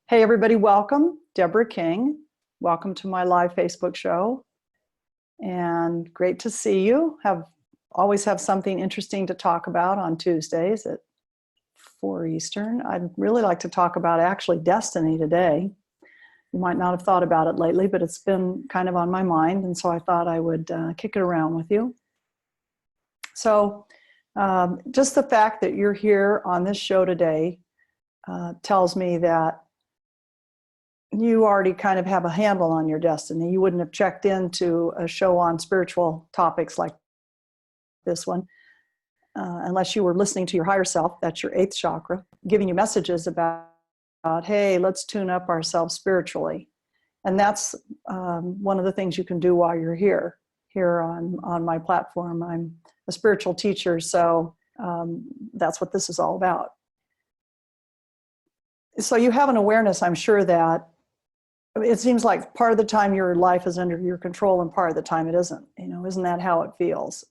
Hey everybody, welcome. Deborah King. Welcome to my live Facebook show. And great to see you. Always have something interesting to talk about on Tuesdays at 4 Eastern. I'd really like to talk about actually destiny today. You might not have thought about it lately, but it's been kind of on my mind. And so I thought I would kick it around with you. So just the fact that you're here on this show today tells me that you already kind of have a handle on your destiny. You wouldn't have checked into a show on spiritual topics like this one unless you were listening to your higher self, that's your 8th chakra, giving you messages about, hey, let's tune up ourselves spiritually. And that's one of the things you can do while you're here on my platform. I'm a spiritual teacher, so that's what this is all about. So you have an awareness, I'm sure, that it seems like part of the time your life is under your control and part of the time it isn't. Isn't that how it feels?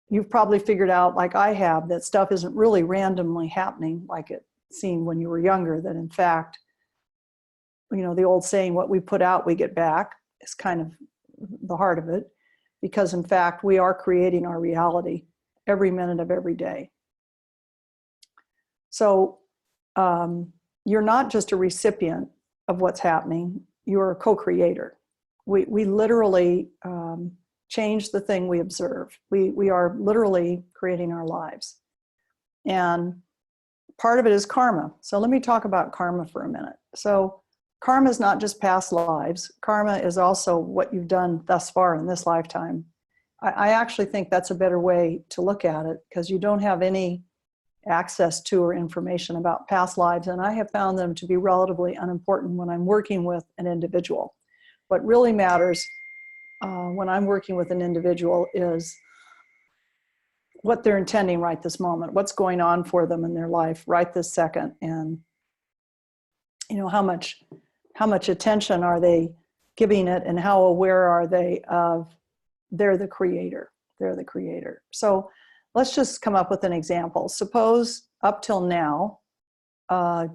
You've probably figured out, like I have, that stuff isn't really randomly happening like it seemed when you were younger, that in fact, the old saying, what we put out, we get back, is kind of the heart of it, because in fact, we are creating our reality every minute of every day. So you're not just a recipient of what's happening, you're a co-creator. We literally change the thing we observe. We are literally creating our lives. And part of it is karma. So let me talk about karma for a minute. So karma is not just past lives. Karma is also what you've done thus far in this lifetime. I actually think that's a better way to look at it, because you don't have any access to or information about past lives, and I have found them to be relatively unimportant when I'm working with an individual. What really matters when I'm working with an individual is what they're intending right this moment, what's going on for them in their life right this second, and how much attention are they giving it, and how aware are they of they're the creator. So let's just come up with an example. Suppose up till now,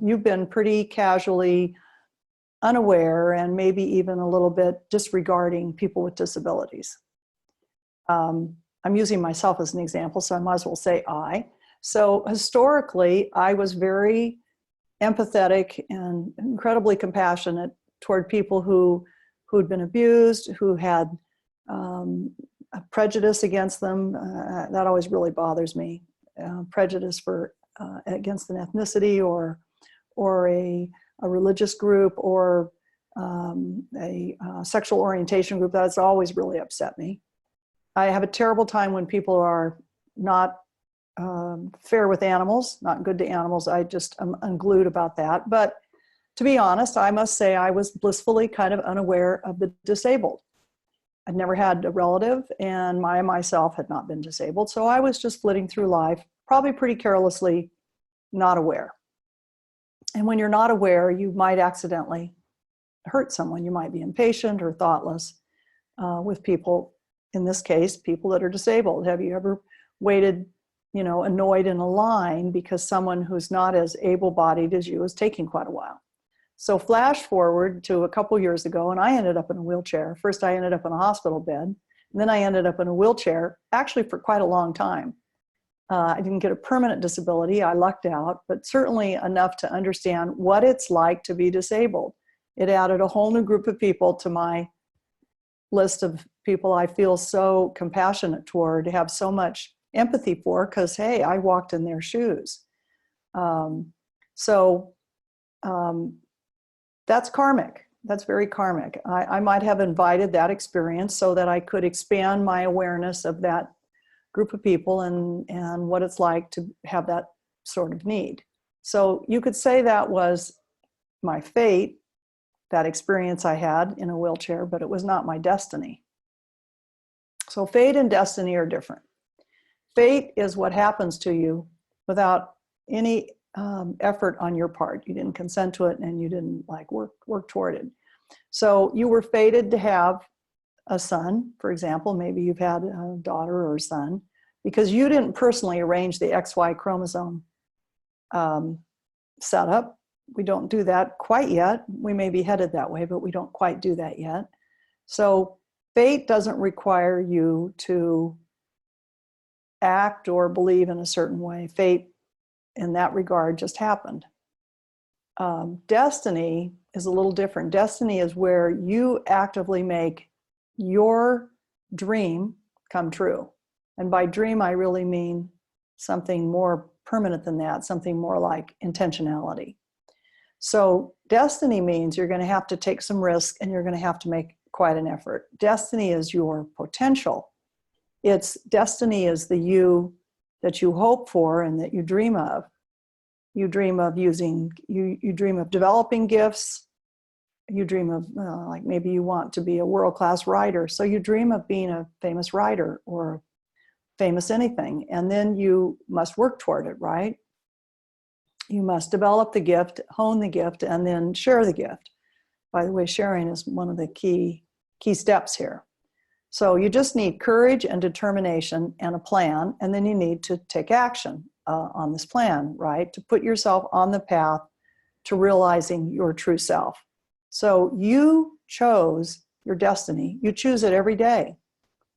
you've been pretty casually unaware and maybe even a little bit disregarding people with disabilities. I'm using myself as an example, so I might as well say I. So historically, I was very empathetic and incredibly compassionate toward people who'd been abused, who had a prejudice against them. That always really bothers me. Prejudice against an ethnicity or a religious group or a sexual orientation group. That's always really upset me. I have a terrible time when people are not fair with animals, not good to animals. I just am unglued about that. But to be honest, I must say I was blissfully kind of unaware of the disabled. I'd never had a relative, and I myself had not been disabled. So I was just flitting through life, probably pretty carelessly, not aware. And when you're not aware, you might accidentally hurt someone. You might be impatient or thoughtless with people, in this case, people that are disabled. Have you ever waited, annoyed in a line because someone who's not as able-bodied as you is taking quite a while? So flash forward to a couple years ago, and I ended up in a wheelchair. First, I ended up in a hospital bed, and then I ended up in a wheelchair, actually for quite a long time. I didn't get a permanent disability. I lucked out, but certainly enough to understand what it's like to be disabled. It added a whole new group of people to my list of people I feel so compassionate toward, have so much empathy for, because, hey, I walked in their shoes. That's karmic. That's very karmic. I might have invited that experience so that I could expand my awareness of that group of people and what it's like to have that sort of need. So you could say that was my fate, that experience I had in a wheelchair, but it was not my destiny. So fate and destiny are different. Fate is what happens to you without any effort on your part. You didn't consent to it, and you didn't work toward it. So you were fated to have a son, for example. Maybe you've had a daughter or a son, because you didn't personally arrange the XY chromosome setup. we don't do that quite yet. We may be headed that way, but we don't quite do that yet. So fate doesn't require you to act or believe in a certain way. Fate, in that regard, just happened. Destiny is a little different. Destiny is where you actively make your dream come true. And by dream, I really mean something more permanent than that, something more like intentionality. So destiny means you're going to have to take some risk and you're going to have to make quite an effort. Destiny is your potential. Destiny is the you that you hope for and that you dream of. You dream of you dream of developing gifts. You dream of, like maybe you want to be a world-class writer. So you dream of being a famous writer or famous anything. And then you must work toward it, right? You must develop the gift, hone the gift, and then share the gift. By the way, sharing is one of the key steps here. So you just need courage and determination and a plan, and then you need to take action on this plan, right? To put yourself on the path to realizing your true self. So you chose your destiny. You choose it every day.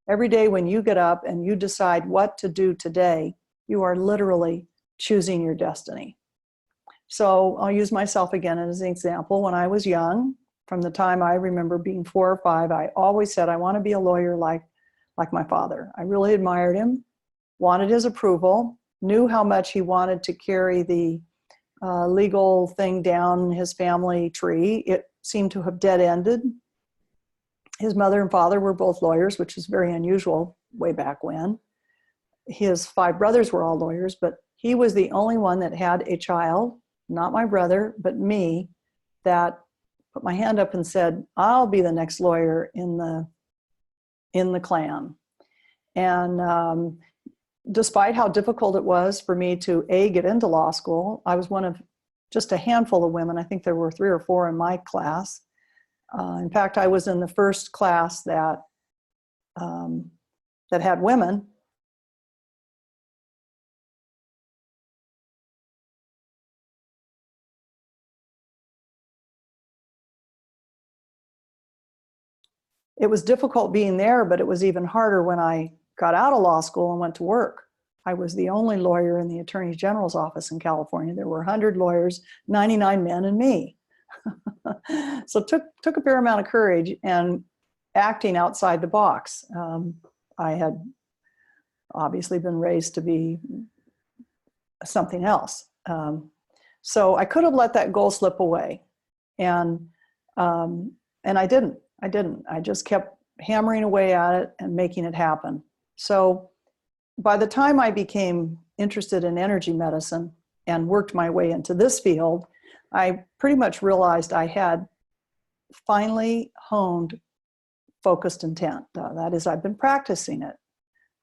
Every day when you get up and you decide what to do today, you are literally choosing your destiny. So I'll use myself again as an example. When I was young, from the time I remember being 4 or 5, I always said, I want to be a lawyer like my father. I really admired him, wanted his approval, knew how much he wanted to carry the legal thing down his family tree. It seemed to have dead-ended. His mother and father were both lawyers, which is very unusual way back when. His 5 brothers were all lawyers, but he was the only one that had a child, not my brother, but me, that put my hand up and said, I'll be the next lawyer in the clan. And despite how difficult it was for me to get into law school, I was one of just a handful of women. I think there were 3 or 4 in my class. In fact, I was in the first class that had women. It was difficult being there, but it was even harder when I got out of law school and went to work. I was the only lawyer in the Attorney General's office in California. There were 100 lawyers, 99 men, and me. So it took a fair amount of courage and acting outside the box. I had obviously been raised to be something else. So I could have let that goal slip away. And I didn't. I just kept hammering away at it and making it happen. So by the time I became interested in energy medicine and worked my way into this field, I pretty much realized I had finally honed focused intent. That is, I've been practicing it.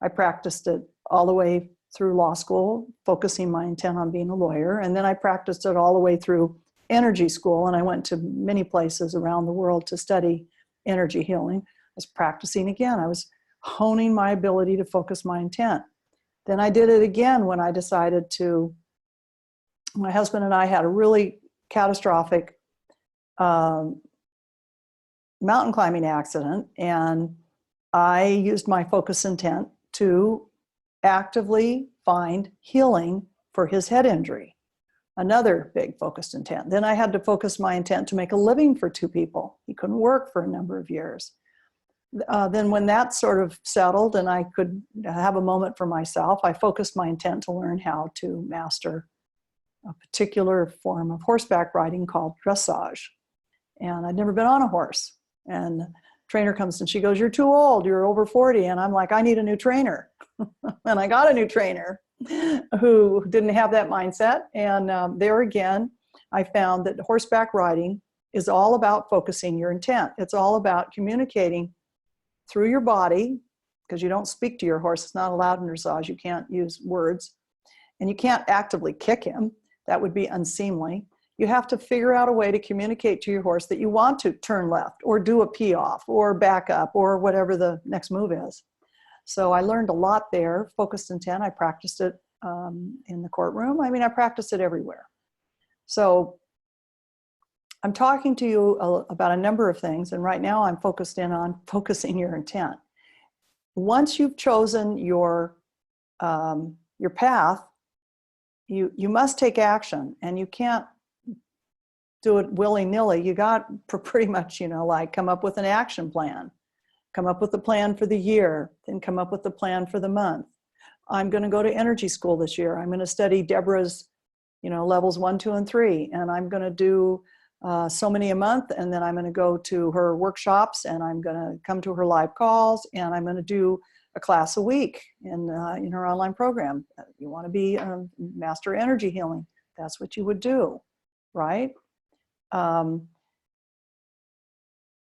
I practiced it all the way through law school, focusing my intent on being a lawyer. And then I practiced it all the way through energy school. And I went to many places around the world to study energy healing. I was practicing again. I was honing my ability to focus my intent. Then I did it again when I decided my husband and I had a really catastrophic mountain climbing accident, and I used my focus intent to actively find healing for his head injury. Another big focused intent. Then I had to focus my intent to make a living for 2 people. He couldn't work for a number of years. Then when that sort of settled and I could have a moment for myself, I focused my intent to learn how to master a particular form of horseback riding called dressage. And I'd never been on a horse. And trainer comes and she goes, "You're too old, you're over 40. And I'm like, I need a new trainer. And I got a new trainer who didn't have that mindset. And there again, I found that horseback riding is all about focusing your intent. It's all about communicating through your body, because you don't speak to your horse. It's not allowed in dressage. You can't use words. And you can't actively kick him. That would be unseemly. You have to figure out a way to communicate to your horse that you want to turn left or do a pee off or back up or whatever the next move is. So I learned a lot there, focused intent. I practiced it in the courtroom. I mean, I practiced it everywhere. So I'm talking to you about a number of things, and right now I'm focused in on focusing your intent. Once you've chosen your path, you must take action, and you can't do it willy-nilly. You got to pretty much, like come up with an action plan, come up with a plan for the year, then come up with a plan for the month. I'm going to go to energy school this year. I'm going to study Deborah's, levels 1, 2, and 3, and I'm going to do so many a month, and then I'm going to go to her workshops, and I'm going to come to her live calls, and I'm going to do a class a week in her online program. You want to be a master energy healing, that's what you would do, right?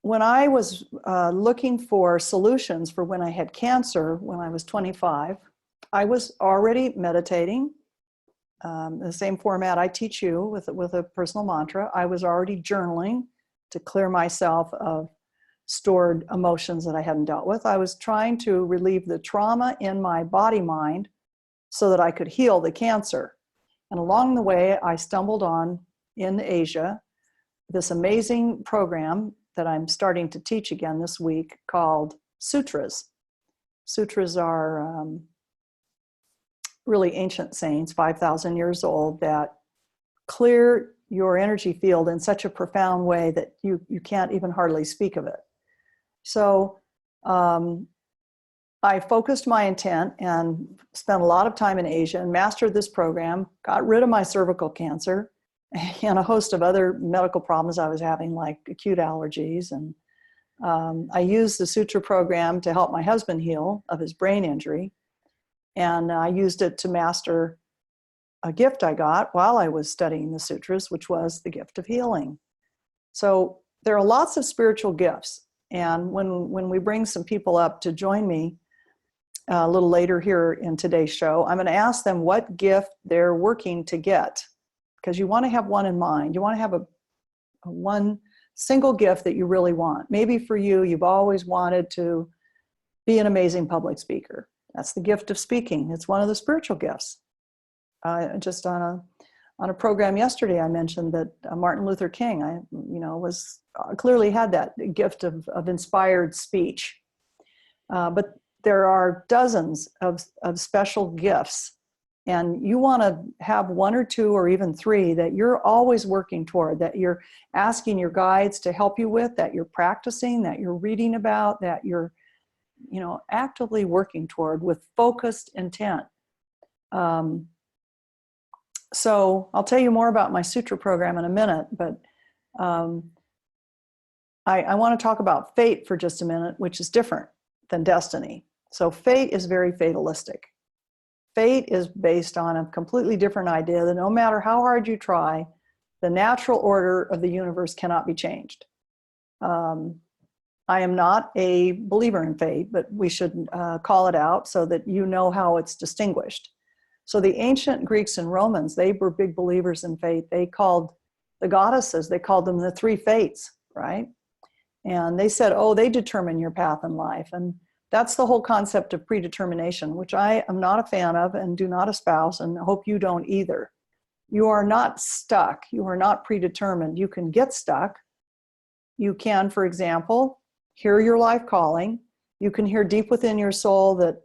When I was looking for solutions for when I had cancer, when I was 25, I was already meditating, the same format I teach you with a personal mantra. I was already journaling to clear myself of stored emotions that I hadn't dealt with. I was trying to relieve the trauma in my body mind so that I could heal the cancer. And along the way, I stumbled on, in Asia, this amazing program that I'm starting to teach again this week called Sutras. Sutras are really ancient saints, 5,000 years old, that clear your energy field in such a profound way that you can't even hardly speak of it. So I focused my intent and spent a lot of time in Asia and mastered this program, got rid of my cervical cancer and a host of other medical problems I was having, like acute allergies. And I used the Sutra program to help my husband heal of his brain injury. And I used it to master a gift I got while I was studying the sutras, which was the gift of healing. So there are lots of spiritual gifts. And when we bring some people up to join me a little later here in today's show, I'm going to ask them what gift they're working to get, because you want to have one in mind. You want to have a one single gift that you really want. Maybe for you, you've always wanted to be an amazing public speaker. That's the gift of speaking. It's one of the spiritual gifts. Just on a program yesterday, I mentioned that Martin Luther King, was clearly had that gift of inspired speech. But there are dozens of special gifts, and you want to have one or two or even three that you're always working toward, that you're asking your guides to help you with, that you're practicing, that you're reading about, that you're actively working toward with focused intent. So I'll tell you more about my sutra program in a minute, but I want to talk about fate for just a minute, which is different than destiny. So fate is very fatalistic. Fate is based on a completely different idea that no matter how hard you try, the natural order of the universe cannot be changed. I am not a believer in fate, but we should call it out so that you know how it's distinguished. So the ancient Greeks and Romans, they were big believers in fate. They called the goddesses, they called them the three fates, right? And they said, they determine your path in life. And that's the whole concept of predetermination, which I am not a fan of and do not espouse, and hope you don't either. You are not stuck. You are not predetermined. You can get stuck. You can, for example, hear your life calling. You can hear deep within your soul that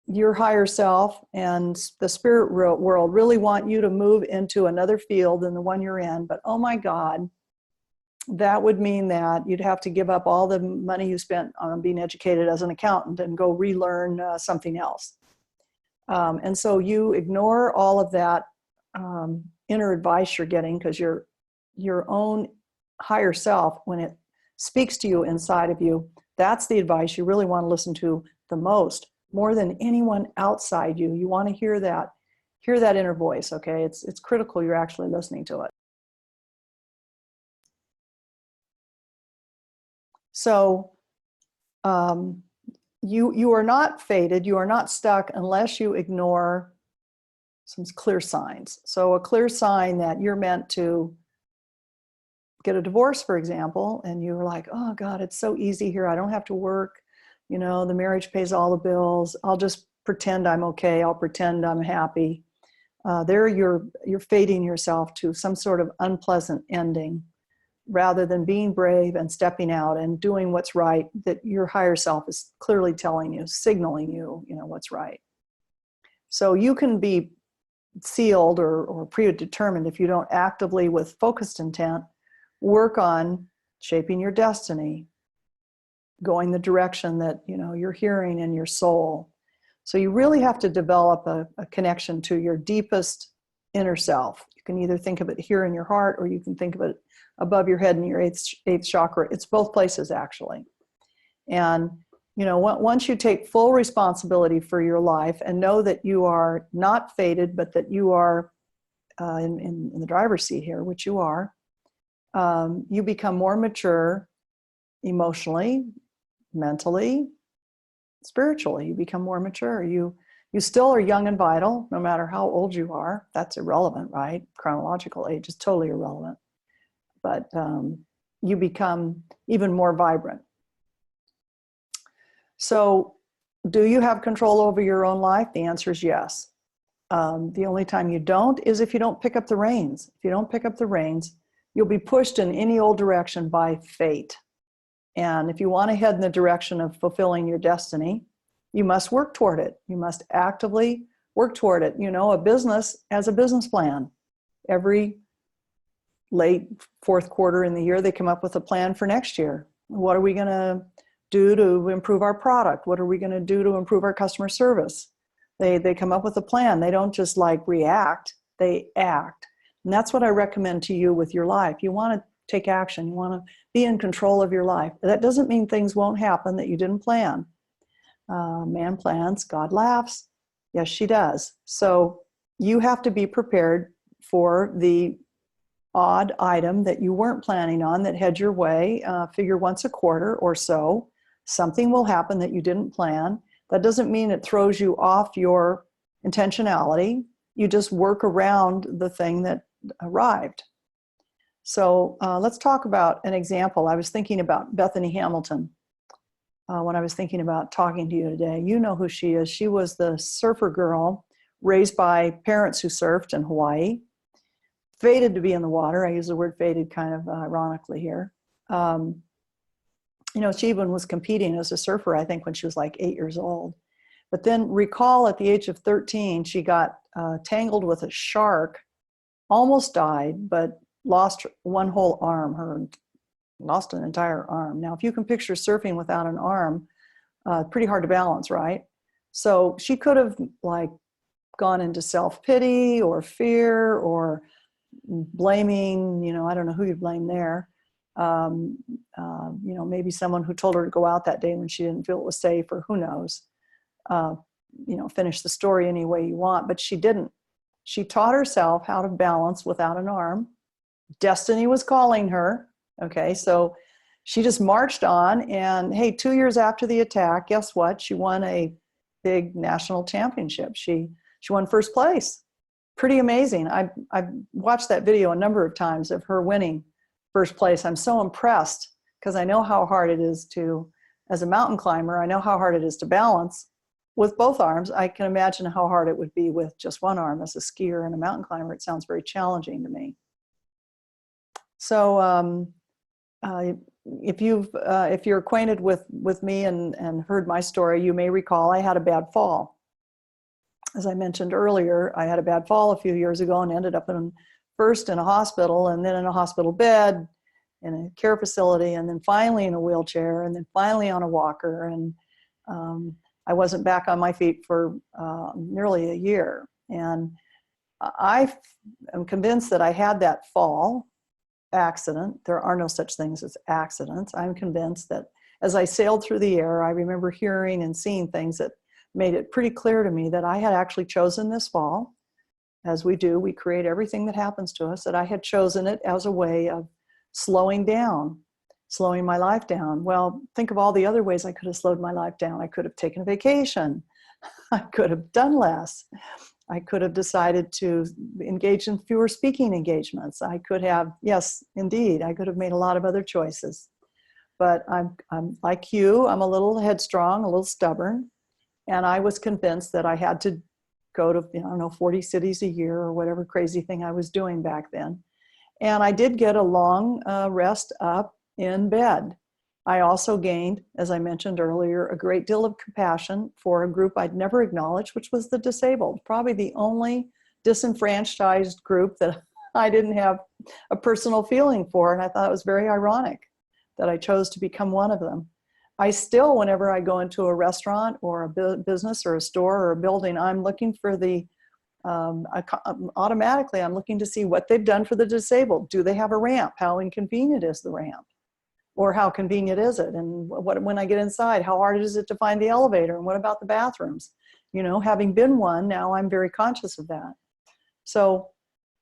your higher self and the spirit world really want you to move into another field than the one you're in. But oh my God, that would mean that you'd have to give up all the money you spent on being educated as an accountant and go relearn something else. And so you ignore all of that inner advice you're getting, because your own higher self, when it speaks to you inside of you, that's the advice you really want to listen to the most, more than anyone outside you. You want to hear that inner voice, okay? It's critical you're actually listening to it. So you are not fated, you are not stuck unless you ignore some clear signs. So a clear sign that you're meant to get a divorce, for example, and you're like, oh God, it's so easy here. I don't have to work. The marriage pays all the bills. I'll just pretend I'm okay. I'll pretend I'm happy. There you're fating yourself to some sort of unpleasant ending. rather than being brave and stepping out and doing what's right, that your higher self is clearly telling you, signaling you, what's right. So you can be sealed or predetermined if you don't actively, with focused intent, work on shaping your destiny, going the direction that you're hearing in your soul. So you really have to develop a connection to your deepest inner self. You can either think of it here in your heart, or you can think of it above your head in your eighth chakra. It's both places, actually. And once you take full responsibility for your life and know that you are not fated, but that you are in the driver's seat here, which you are, you become more mature emotionally, mentally, spiritually. You become more mature. You still are young and vital, no matter how old you are. That's irrelevant, right? Chronological age is totally irrelevant. But you become even more vibrant. So, do you have control over your own life? The answer is yes. The only time you don't is if you don't pick up the reins. If you don't pick up the reins, you'll be pushed in any old direction by fate. And if you want to head in the direction of fulfilling your destiny, you must work toward it. You must actively work toward it. A business has a business plan. Every late fourth quarter in the year, they come up with a plan for next year. What are we going to do to improve our product? What are we going to do to improve our customer service? They come up with a plan. They don't just react, they act. And that's what I recommend to you with your life. You want to take action. You want to be in control of your life. That doesn't mean things won't happen that you didn't plan. Man plans, God laughs. Yes, she does. So you have to be prepared for the odd item that you weren't planning on that head your way. Figure once a quarter or so, something will happen that you didn't plan. That doesn't mean it throws you off your intentionality. You just work around the thing that arrived. So let's talk about an example. I was thinking about Bethany Hamilton when I was thinking about talking to you today. You know who she is. She was the surfer girl raised by parents who surfed in Hawaii. Fated to be in the water. I use the word fated kind of ironically here. She even was competing as a surfer, I think, when she was 8 years old. But then recall at the age of 13, she got tangled with a shark, almost died, but lost one whole arm, lost an entire arm. Now, if you can picture surfing without an arm, pretty hard to balance, right? So she could have gone into self-pity or fear or blaming, I don't know who you blame there. Maybe someone who told her to go out that day when she didn't feel it was safe, or who knows. Finish the story any way you want, but she didn't. She taught herself how to balance without an arm. Destiny was calling her. Okay, so she just marched on, and hey, 2 years after the attack, guess what? She won a big national championship. She won first place. Pretty amazing. I've watched that video a number of times of her winning first place. I'm so impressed because I know how hard it is to, as a mountain climber, I know how hard it is to balance with both arms. I can imagine how hard it would be with just one arm. As a skier and a mountain climber, it sounds very challenging to me. So if you're acquainted with me and heard my story, you may recall I had a bad fall. As I mentioned earlier, I had a bad fall a few years ago and ended up first in a hospital, and then in a hospital bed, in a care facility, and then finally in a wheelchair, and then finally on a walker. And I wasn't back on my feet for nearly a year. And I am convinced that I had that fall accident. There are no such things as accidents. I'm convinced that as I sailed through the air, I remember hearing and seeing things that made it pretty clear to me that I had actually chosen this fall. As we do, we create everything that happens to us, that I had chosen it as a way of slowing my life down. Well, think of all the other ways I could have slowed my life down. I could have taken a vacation. I could have done less. I could have decided to engage in fewer speaking engagements. I could have, yes, indeed, I could have made a lot of other choices. But I'm like you, I'm a little headstrong, a little stubborn. And I was convinced that I had to go to, 40 cities a year or whatever crazy thing I was doing back then. And I did get a long rest up in bed. I also gained, as I mentioned earlier, a great deal of compassion for a group I'd never acknowledged, which was the disabled, probably the only disenfranchised group that I didn't have a personal feeling for. And I thought it was very ironic that I chose to become one of them. I still, whenever I go into a restaurant or a business or a store or a building, I'm looking for the, automatically I'm looking to see what they've done for the disabled. Do they have a ramp? How inconvenient is the ramp? Or how convenient is it? And when I get inside, how hard is it to find the elevator? And what about the bathrooms? You know, having been one, now I'm very conscious of that. So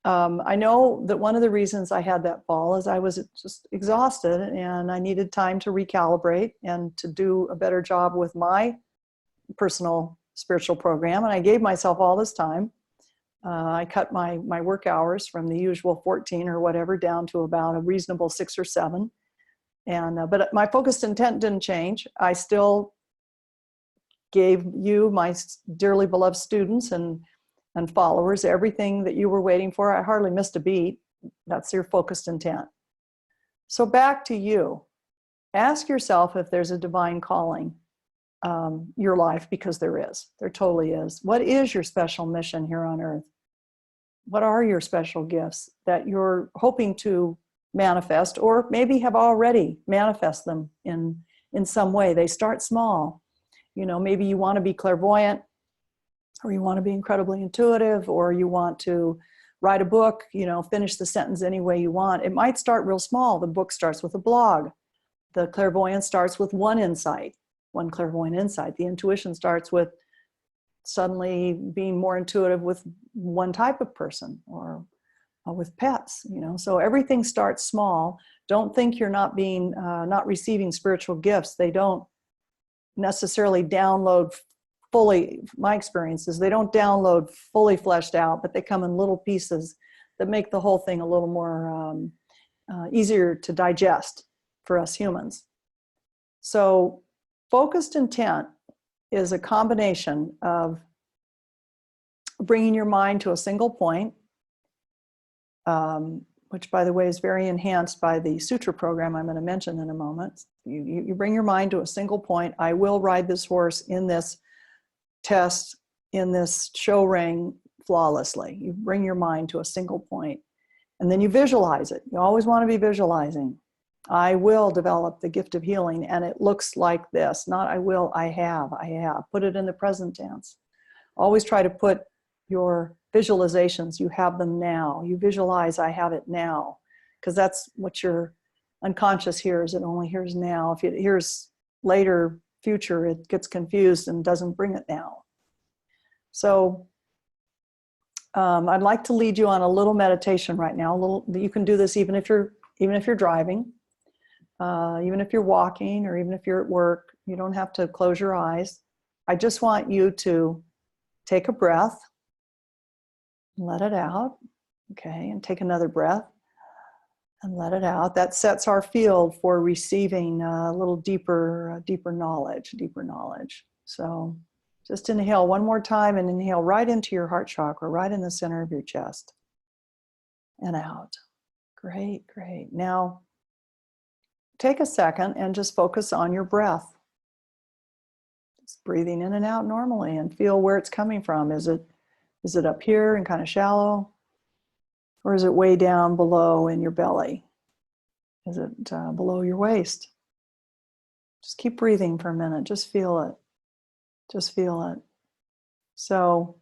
I know that one of the reasons I had that fall is I was just exhausted and I needed time to recalibrate and to do a better job with my personal spiritual program. And I gave myself all this time. I cut my work hours from the usual 14 or whatever down to about a reasonable 6 or 7. And but my focused intent didn't change. I still gave you, my dearly beloved students and followers, everything that you were waiting for. I hardly missed a beat. That's your focused intent. So back to you. Ask yourself if there's a divine calling your life, because there is. There totally is. What is your special mission here on earth? What are your special gifts that you're hoping to manifest, or maybe have already manifest them in some way? They start small. You know, maybe you want to be clairvoyant, or you want to be incredibly intuitive, or you want to write a book, you know, finish the sentence any way you want. It might start real small. The book starts with a blog. The clairvoyance starts with one insight, one clairvoyant insight. The intuition starts with suddenly being more intuitive with one type of person, or with pets, you know. So everything starts small. Don't think you're not receiving spiritual gifts. They don't necessarily download fully. My experience is they don't download fully fleshed out, but they come in little pieces that make the whole thing a little more easier to digest for us humans. So focused intent is a combination of bringing your mind to a single point, which, by the way, is very enhanced by the sutra program I'm going to mention in a moment. You bring your mind to a single point. I will ride this horse in this test, in this show ring, flawlessly. You bring your mind to a single point, and then you visualize it. You always want to be visualizing. I will develop the gift of healing, and it looks like this. Not I will, I have. Put it in the present tense. Always try to put your visualizations, you have them now. You visualize, I have it now, because that's what your unconscious hears. It only hears now. If it hears later, future, it gets confused and doesn't bring it now. So I'd like to lead you on a little meditation right now. You can do this even if you're driving, even if you're walking, or even if you're at work. You don't have to close your eyes. I just want you to take a breath, let it out, okay, and take another breath and let it out. That sets our field for receiving a little deeper knowledge. So just inhale one more time, and inhale right into your heart chakra, right in the center of your chest, and out. Great. Now take a second and just focus on your breath. Just breathing in and out normally, and feel where it's coming from. Is it up here and kind of shallow? Or is it way down below in your belly? Is it below your waist? Just keep breathing for a minute. Just feel it. So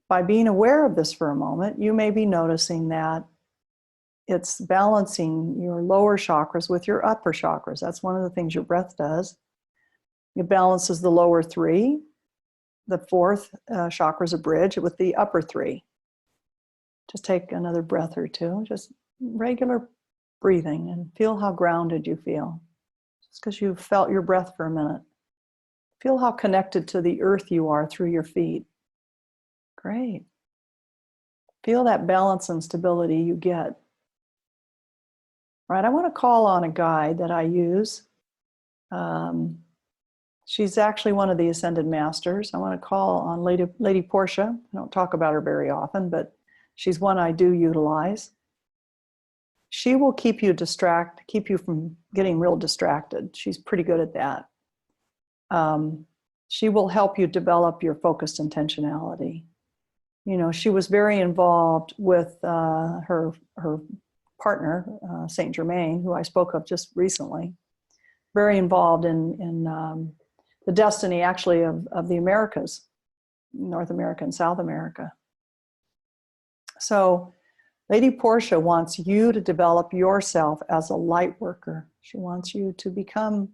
by being aware of this for a moment, you may be noticing that it's balancing your lower chakras with your upper chakras. That's one of the things your breath does. It balances the lower 3. The 4th chakra is a bridge with the upper 3. Just take another breath or two, just regular breathing, and feel how grounded you feel. Just because you've felt your breath for a minute. Feel how connected to the earth you are through your feet. Great. Feel that balance and stability you get. All right, I want to call on a guide that I use. She's actually one of the Ascended Masters. I want to call on Lady Portia. I don't talk about her very often, but she's one I do utilize. she will keep you from getting real distracted. She's pretty good at that. She will help you develop your focused intentionality. You know, she was very involved with her partner, Saint Germain, who I spoke of just recently. Very involved in the destiny, actually, of the Americas, North America and South America. So Lady Portia wants you to develop yourself as a light worker. She wants you to become,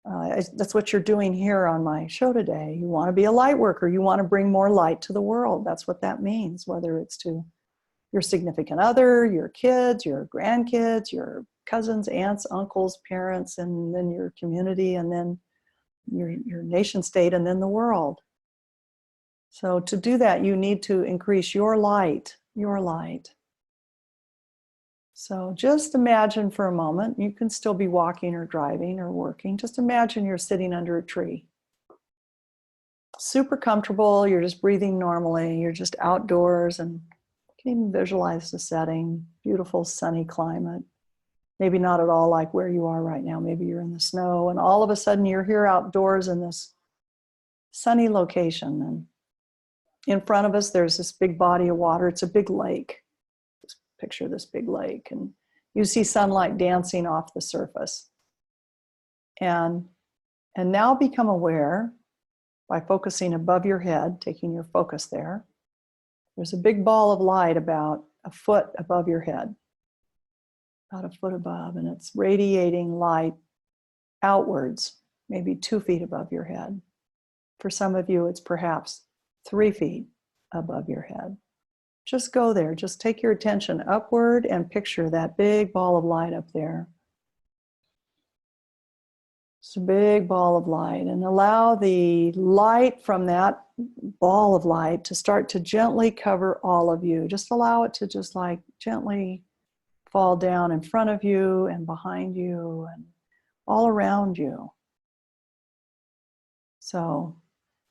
that's what you're doing here on my show today. You want to be a light worker. You want to bring more light to the world. That's what that means, whether it's to your significant other, your kids, your grandkids, your cousins, aunts, uncles, parents, and then your community, and then your nation state, and then the world. So to do that, you need to increase your light, your light. So just imagine for a moment, you can still be walking or driving or working. Just imagine you're sitting under a tree. Super comfortable, you're just breathing normally, you're just outdoors, and you can even visualize the setting, beautiful sunny climate. Maybe not at all like where you are right now. Maybe you're in the snow, and all of a sudden you're here outdoors in this sunny location. And in front of us, there's this big body of water. It's a big lake. Just picture this big lake, and you see sunlight dancing off the surface. And now become aware by focusing above your head, taking your focus there. There's a big ball of light about a foot above your head. About a foot above, and it's radiating light outwards, maybe 2 feet above your head. For some of you, it's perhaps 3 feet above your head. Just go there. Just take your attention upward and picture that big ball of light up there. It's a big ball of light, and allow the light from that ball of light to start to gently cover all of you. Just allow it to just like gently fall down in front of you and behind you and all around you. So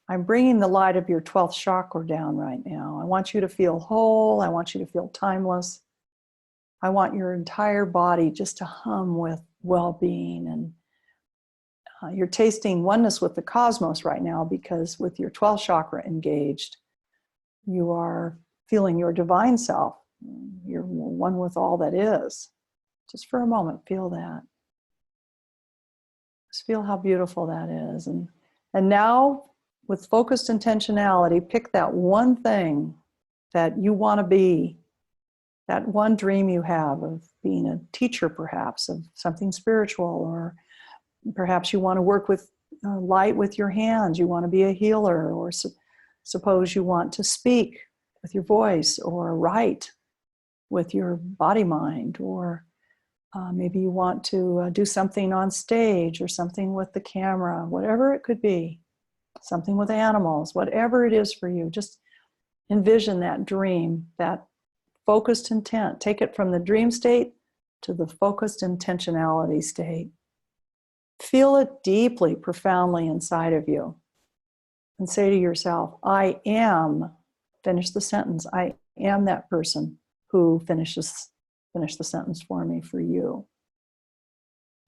I'm bringing the light of your 12th chakra down right now. I want you to feel whole. I want you to feel timeless. I want your entire body just to hum with well-being. And you're tasting oneness with the cosmos right now, because with your 12th chakra engaged, you are feeling your divine self. You're one with all that is. Just for a moment, feel that. Just feel how beautiful that is. And now, with focused intentionality, pick that one thing that you want to be, that one dream you have of being a teacher, perhaps, of something spiritual, or perhaps you want to work with light with your hands. You want to be a healer, or suppose you want to speak with your voice, or write with your body mind, or maybe you want to do something on stage, or something with the camera, whatever it could be, something with animals, whatever it is for you. Just envision that dream, that focused intent. Take it from the dream state to the focused intentionality state. Feel it deeply, profoundly inside of you, and say to yourself, I am, finish the sentence, I am that person who finish the sentence for me, for you.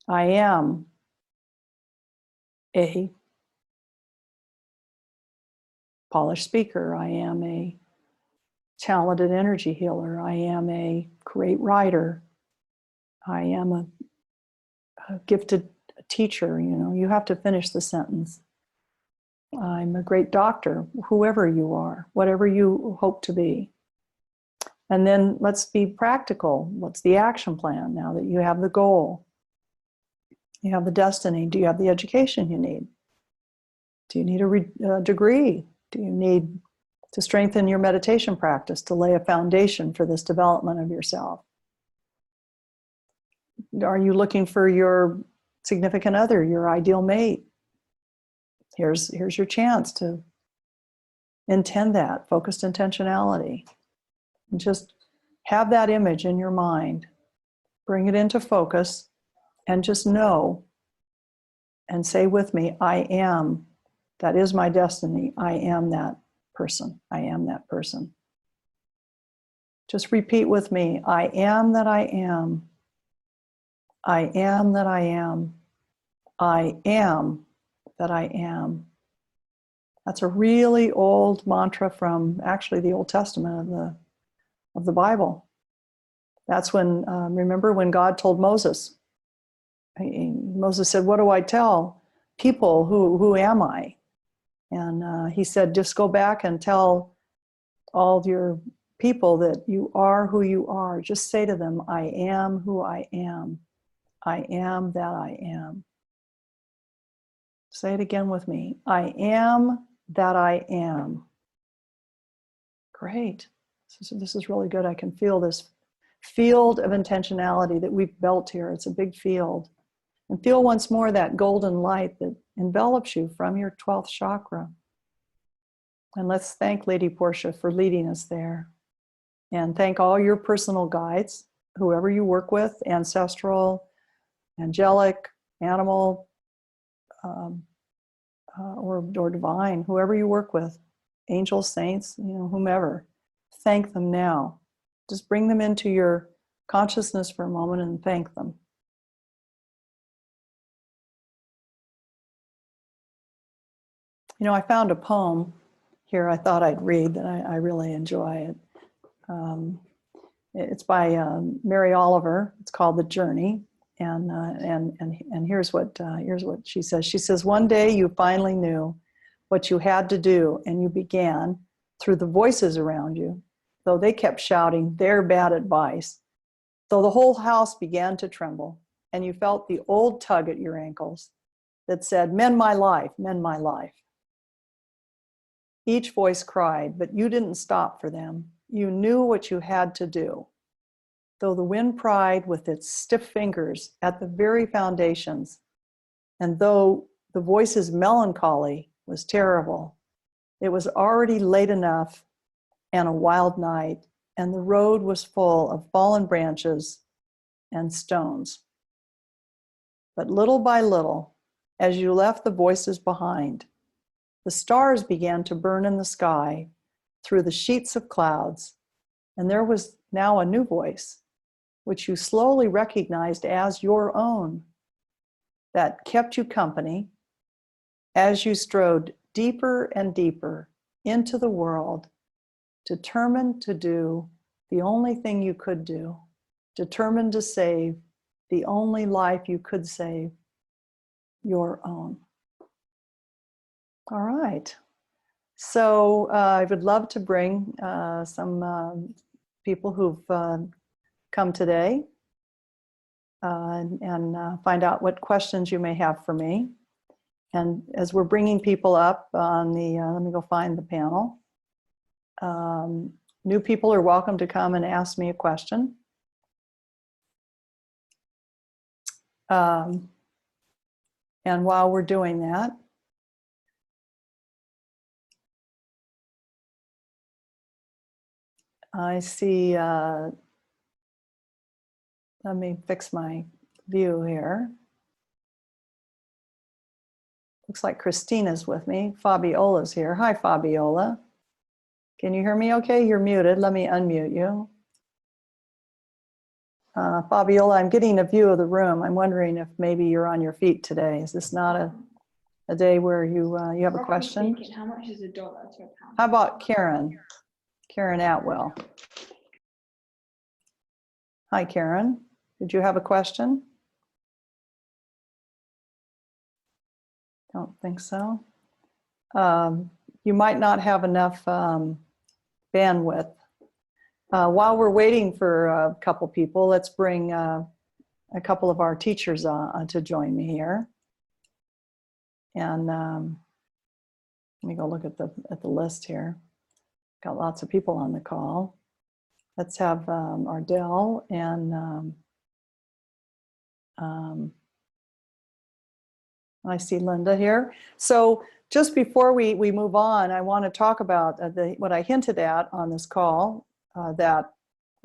I am a polished speaker. I am a talented energy healer. I am a great writer. I am a gifted teacher. You know, you have to finish the sentence. I'm a great doctor, whoever you are, whatever you hope to be. And then let's be practical. What's the action plan now that you have the goal? You have the destiny. Do you have the education you need? Do you need a degree? Do you need to strengthen your meditation practice to lay a foundation for this development of yourself? Are you looking for your significant other, your ideal mate? Here's your chance to intend that, focused intentionality. And just have that image in your mind. Bring it into focus and just know and say with me, I am. That is my destiny. I am that person. I am that person. Just repeat with me. I am that I am. I am that I am. I am that I am. That's a really old mantra from actually the Old Testament of the Bible. That's when, remember when God told Moses, Moses said, what do I tell people? Who am I? And he said, just go back and tell all of your people that you are who you are. Just say to them, I am who I am. I am that I am. Say it again with me. I am that I am. Great. This is really good. I can feel this field of intentionality that we've built here. It's a big field. And feel once more that golden light that envelops you from your 12th chakra. And let's thank Lady Portia for leading us there. And thank all your personal guides, whoever you work with, ancestral, angelic, animal, or divine, whoever you work with, angels, saints, whomever. Thank them now. Just bring them into your consciousness for a moment and thank them. I found a poem here I thought I'd read that I really enjoy it. It's by Mary Oliver. It's called The Journey. And here's what she says. She says, one day you finally knew what you had to do, and you began through the voices around you, though they kept shouting their bad advice, though the whole house began to tremble, and you felt the old tug at your ankles that said, mend my life, mend my life. Each voice cried, but you didn't stop for them. You knew what you had to do. Though the wind pried with its stiff fingers at the very foundations, and though the voice's melancholy was terrible, it was already late enough and a wild night, and the road was full of fallen branches and stones. But little by little, as you left the voices behind, the stars began to burn in the sky through the sheets of clouds, and there was now a new voice, which you slowly recognized as your own, that kept you company as you strode deeper and deeper into the world, determined to do the only thing you could do, determined to save the only life you could save, your own. All right. So I would love to bring some people who've come today and find out what questions you may have for me. And as we're bringing people up on the, let me go find the panel. New people are welcome to come and ask me a question. And while we're doing that, I see, let me fix my view here. Looks like Christina's with me. Fabiola's here. Hi, Fabiola. Can you hear me okay? You're muted. Let me unmute you. Fabiola, I'm getting a view of the room. I'm wondering if maybe you're on your feet today. Is this not a day where you have a question? How much is $1 to a pound? How about Karen? Karen Atwell. Hi, Karen. Did you have a question? Don't think so. You might not have enough bandwidth. While we're waiting for a couple people, let's bring a couple of our teachers to join me here. And let me go look at the list here. Got lots of people on the call. Let's have Ardell and I see Linda here. So just before we move on, I want to talk about what I hinted at on this call, that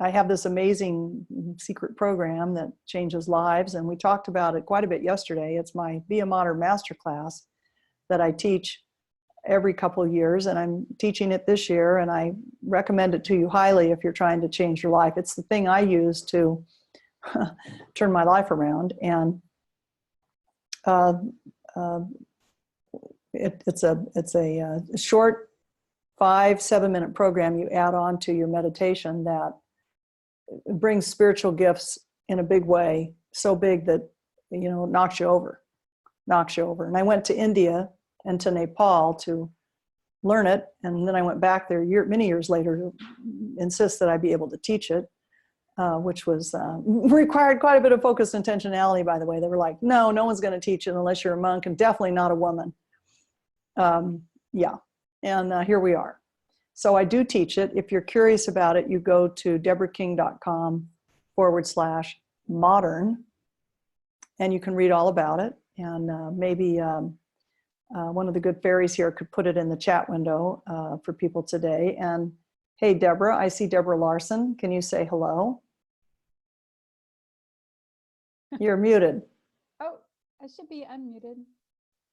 I have this amazing secret program that changes lives, and we talked about it quite a bit yesterday. It's my Be a Modern Masterclass that I teach every couple of years, and I'm teaching it this year, and I recommend it to you highly if you're trying to change your life. It's the thing I use to turn my life around, and it's a short 5-7 minute program you add on to your meditation that brings spiritual gifts in a big way, so big that, you know, knocks you over. And I went to India and to Nepal to learn it, and then I went back there many years later to insist that I be able to teach it, which was required quite a bit of focused intentionality, by the way. They were like, no one's going to teach it unless you're a monk, and definitely not a woman. Yeah, and here we are. So I do teach it. If you're curious about it, you go to deborahking.com/modern, and you can read all about it. And maybe one of the good fairies here could put it in the chat window for people today. And hey, Deborah, I see Deborah Larson. Can you say hello? You're muted. Oh, I should be unmuted.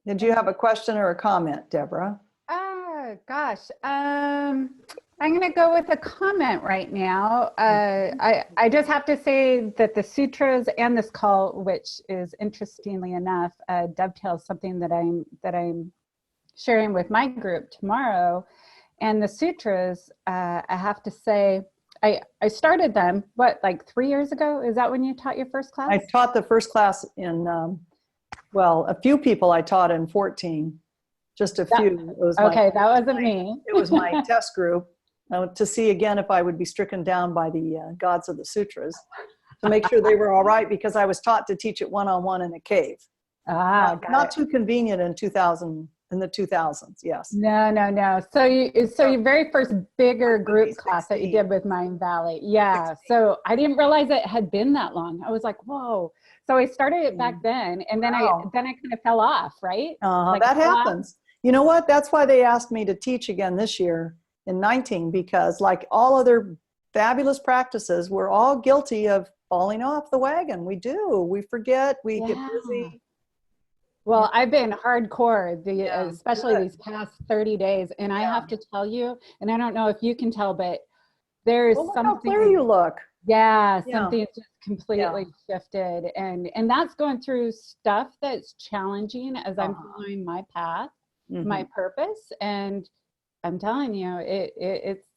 Did you have a question or a comment, Deborah? Gosh. I'm going to go with a comment right now. I just have to say that the sutras and this call, which is interestingly enough, dovetails something that I'm sharing with my group tomorrow. And the sutras, I have to say, I started them, like 3 years ago? Is that when you taught your first class? I taught the first class in, well, a few people I taught in 14. Just a few. That wasn't me. It was my test group to see again if I would be stricken down by the gods of the sutras, to make sure they were all right, because I was taught to teach it one-on-one in a cave. Not too convenient in the 2000s. Yes. No. So your very first bigger group class that you did with Mind Valley. Yeah. 16. So I didn't realize it had been that long. I was like, whoa. So I started it back then, and then I kind of fell off, right? That happens. You know what? That's why they asked me to teach again this year in 19, because like all other fabulous practices, we're all guilty of falling off the wagon. We do. We forget. We get busy. Well, I've been hardcore, especially these past 30 days. And I have to tell you, and I don't know if you can tell, but there's something. How clear you look. Yeah, something just completely shifted. And that's going through stuff that's challenging as I'm following my path, my purpose. And I'm telling you, it's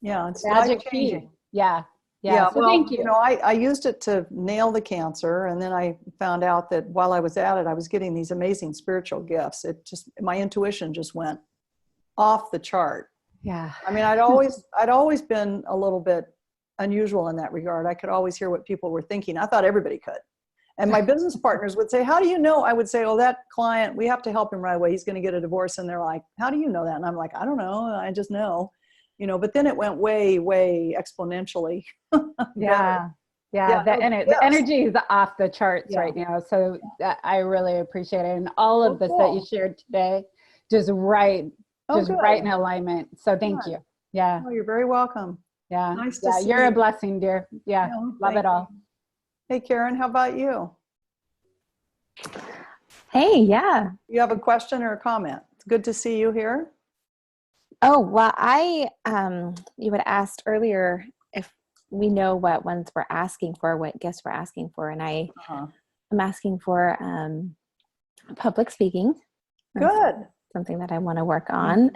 life changing. Yeah. Yeah, so well, thank you. You know, I used it to nail the cancer, and then I found out that while I was at it, I was getting these amazing spiritual gifts. My intuition just went off the chart. Yeah. I mean, I'd always been a little bit unusual in that regard. I could always hear what people were thinking. I thought everybody could. And my business partners would say, how do you know? I would say, oh, that client, we have to help him right away. He's going to get a divorce. And they're like, how do you know that? And I'm like, I don't know. I just know. You know, but then it went way, way exponentially. The energy is off the charts right now. So I really appreciate it. And all of this that you shared today, just right in alignment. So thank you. Yeah. Oh, you're very welcome. Yeah. Nice to see you're you. a blessing, dear. Yeah. Love it all. Hey, Karen, how about you? Hey, yeah. You have a question or a comment? It's good to see you here. Oh, well, you had asked earlier if we know what ones we're asking for, what gifts we're asking for. And I'm asking for public speaking. Good. Something that I want to work on.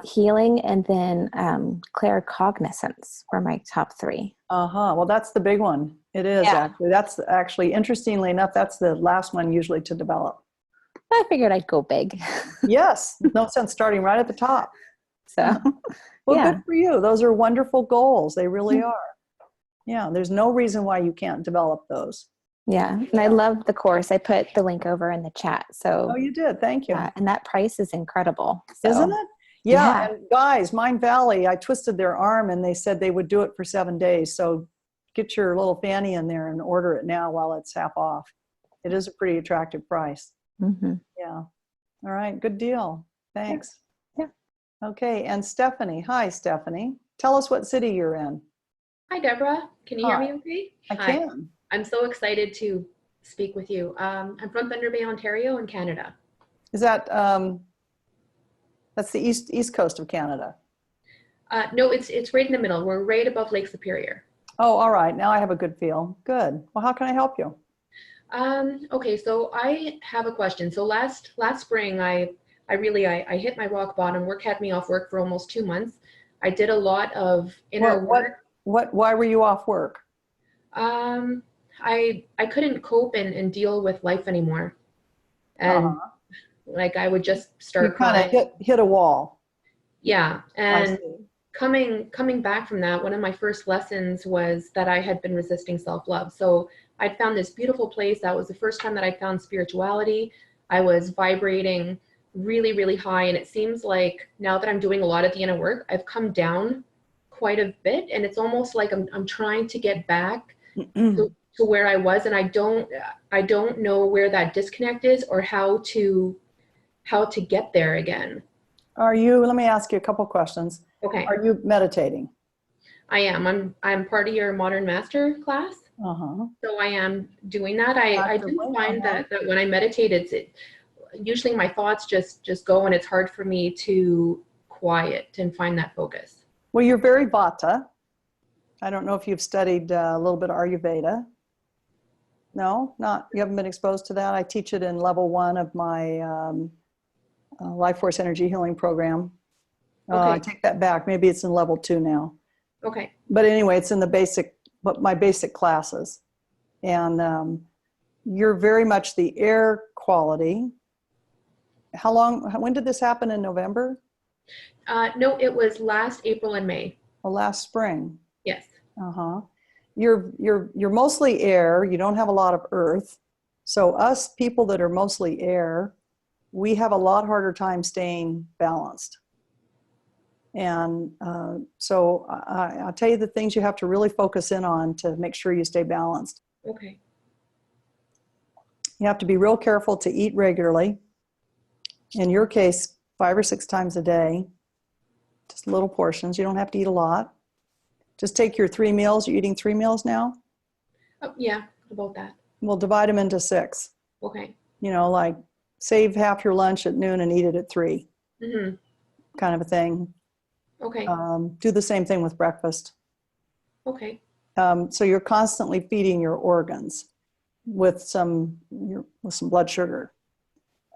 Healing, and then claircognizance were my top 3. Well, that's the big one. It is actually. That's actually, interestingly enough, that's the last one usually to develop. I figured I'd go big. Yes. No sense starting right at the top. So, good for you. Those are wonderful goals. They really are. Yeah. There's no reason why you can't develop those. Yeah. And I love the course. I put the link over in the chat. So. Oh, you did. Thank you. And that price is incredible. So. Isn't it? Yeah. And guys, Mind Valley, I twisted their arm and they said they would do it for 7 days. So get your little fanny in there and order it now while it's half off. It is a pretty attractive price. Mm-hmm. Yeah. All right. Good deal. Thanks. Yeah. Okay. And Stephanie. Hi, Stephanie. Tell us what city you're in. Hi, Deborah. Can you hear me okay? I can. I'm so excited to speak with you. I'm from Thunder Bay, Ontario in Canada. Is that, that's the east coast of Canada? No, it's right in the middle. We're right above Lake Superior. Oh, all right. Now I have a good feel. Good. Well, how can I help you? Okay, so I have a question. So last spring, I hit my rock bottom. Work had me off work for almost 2 months. I did a lot of inner work. Why were you off work? I couldn't cope and deal with life anymore. And like I would just start You kind crying. of hit a wall. Yeah. I And see. coming back from that, one of my first lessons was that I had been resisting self-love. So I'd found this beautiful place. That was the first time that I found spirituality. I was vibrating really, really high. And it seems like now that I'm doing a lot of the inner work, I've come down quite a bit. And it's almost like I'm trying to get back to where I was. And I don't know where that disconnect is or how to get there again. Let me ask you a couple questions. Okay. Are you meditating? I am. I'm part of your Modern Master class. So I am doing that. I do find that when I meditate, usually my thoughts just go, and it's hard for me to quiet and find that focus. Well, you're very Vata. I don't know if you've studied a little bit of Ayurveda. No, you haven't been exposed to that. I teach it in level 1 of my Life Force Energy Healing program. Okay. I take that back. Maybe it's in level 2 now. Okay. But anyway, it's in my basic classes. And you're very much the air quality. When did this happen, in November? No, it was last April and May. Or last spring? Yes. You're mostly air. You don't have a lot of earth. So us people that are mostly air, we have a lot harder time staying balanced. And so I'll tell you the things you have to really focus in on to make sure you stay balanced. Okay. You have to be real careful to eat regularly. In your case, 5 or 6 times a day, just little portions. You don't have to eat a lot. Just take your 3 meals. You're eating 3 meals now? Oh, yeah, about that. We'll divide them into 6. Okay. Like save half your lunch at noon and eat it at 3. Mm-hmm. Kind of a thing. Okay. Do the same thing with breakfast. Okay. So you're constantly feeding your organs with some blood sugar.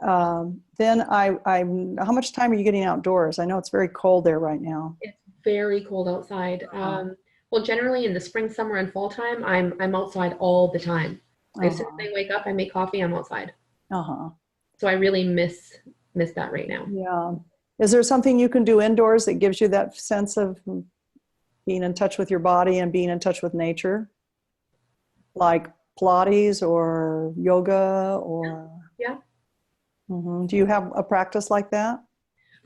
Then how much time are you getting outdoors? I know it's very cold there right now. It's very cold outside. Well, generally in the spring, summer, and fall time, I'm outside all the time. As soon as I wake up, I make coffee, I'm outside. So I really miss that right now. Yeah. Is there something you can do indoors that gives you that sense of being in touch with your body and being in touch with nature? Like Pilates or yoga or? Yeah. Do you have a practice like that?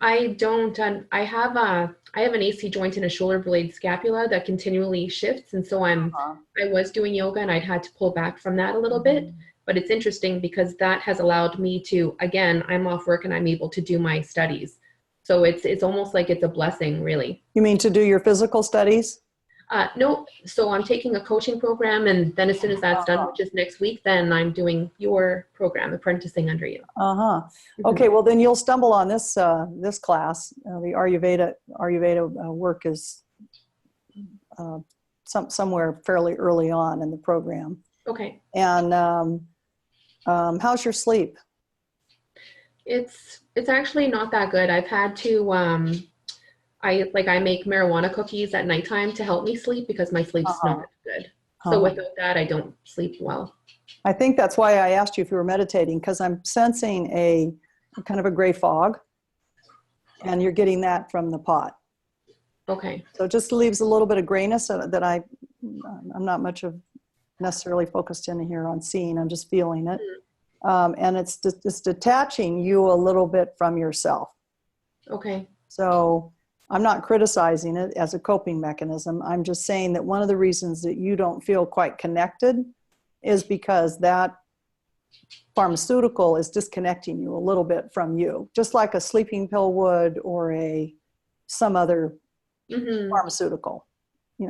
I don't. I have an AC joint in a shoulder blade scapula that continually shifts, and so I was doing yoga, and I'd had to pull back from that a little bit. But it's interesting because that has allowed me to, again, I'm off work and I'm able to do my studies. So it's almost like it's a blessing, really. You mean to do your physical studies? No. So I'm taking a coaching program, and then as soon as that's done, which is next week, then I'm doing your program, Apprenticing Under You. Okay. Well, then you'll stumble on this class. The Ayurveda work is somewhere fairly early on in the program. Okay. And how's your sleep? It's actually not that good. I've had to I make marijuana cookies at nighttime to help me sleep because my sleep's not good. So without that, I don't sleep well. I think that's why I asked you if you were meditating, because I'm sensing a kind of a gray fog, and you're getting that from the pot. Okay. So it just leaves a little bit of grayness that I'm not much of necessarily focused in here on seeing. I'm just feeling it. And it's detaching you a little bit from yourself. Okay. So I'm not criticizing it as a coping mechanism. I'm just saying that one of the reasons that you don't feel quite connected is because that pharmaceutical is disconnecting you a little bit from you, just like a sleeping pill would or some other pharmaceutical.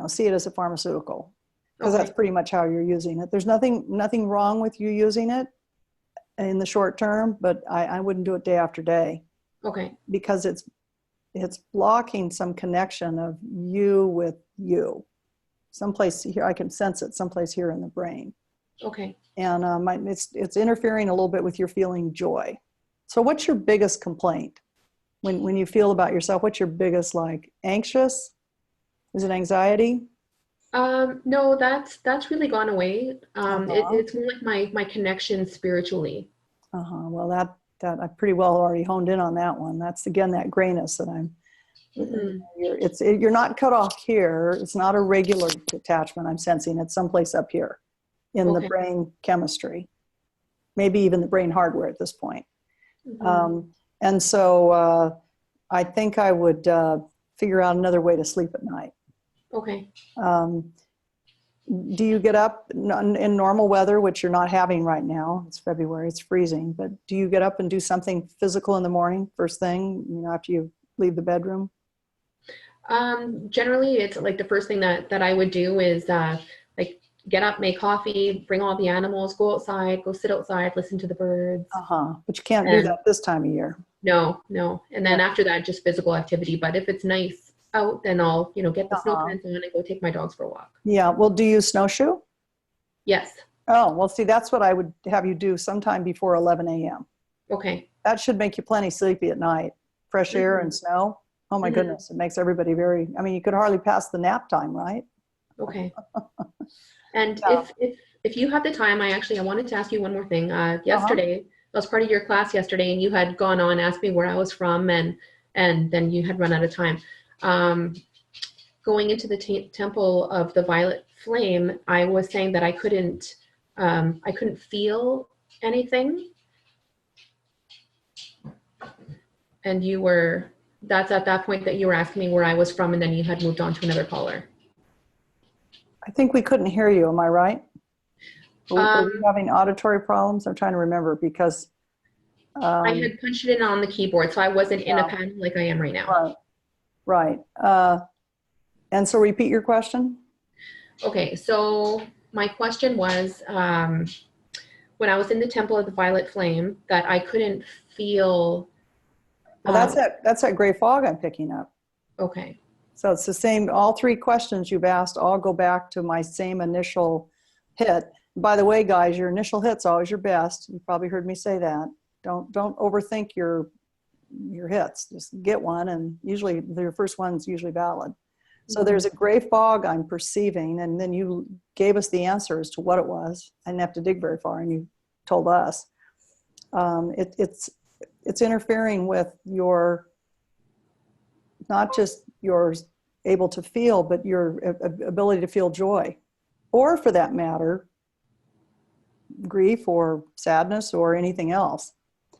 See it as a pharmaceutical, because that's pretty much how you're using it. There's nothing wrong with you using it. in the short term, but I wouldn't do it day after day, Okay. because it's blocking some connection of you with you. Someplace here, I can sense it someplace here in the brain. Okay. And it's interfering a little bit with your feeling joy. So what's your biggest complaint when you feel about yourself? What's your biggest, like, anxious? Is it anxiety? No, that's really gone away. Uh-huh. It's more like my connection spiritually. Well, that I pretty well already honed in on that one. That's, again, that grayness that I'm. Mm-hmm. You're not cut off here. It's not a regular detachment I'm sensing. It's someplace up here in the Okay. brain chemistry, maybe even the brain hardware at this point. Mm-hmm. And so I think I would figure out another way to sleep at night. Okay. Do you get up in normal weather, which you're not having right now? It's February, it's freezing, but do you get up and do something physical in the morning, first thing, after you leave the bedroom? Generally, it's like the first thing that I would do is like get up, make coffee, bring all the animals, go outside, go sit outside, listen to the birds. But you can't do that this time of year. No. And then after that, just physical activity. But if it's nice out, then I'll, get the snow pants on and go take my dogs for a walk. Yeah. Well, do you snowshoe? Yes. Oh, well, see, that's what I would have you do sometime before 11 a.m. Okay. That should make you plenty sleepy at night. Fresh air and snow. Oh my goodness. It makes everybody you could hardly pass the nap time, right? Okay. And if you have the time, I wanted to ask you one more thing. Yesterday, I was part of your class yesterday, and you had gone on, asked me where I was from, and then you had run out of time. Going into the temple of the violet flame, I was saying that I couldn't feel anything, and that's at that point that you were asking me where I was from, and then you had moved on to another caller. I think we couldn't hear you. Am I right? Were you having auditory problems? I'm trying to remember because I had punched it in on the keyboard, so I wasn't in a panel like I am right now. Right. And so repeat your question. Okay. So my question was, when I was in the Temple of the Violet Flame, that I couldn't feel. Well, that's that gray fog I'm picking up. Okay. So it's the same. All three questions you've asked all go back to my same initial hit. By the way, guys, your initial hit's always your best. You probably heard me say that. Don't overthink your hits. Just get one, and usually your first one's usually valid. So there's a gray fog I'm perceiving, and then you gave us the answer as to what it was. I didn't have to dig very far, and you told us. It's interfering with your, not just your able to feel, but your ability to feel joy, or for that matter, grief or sadness or anything else.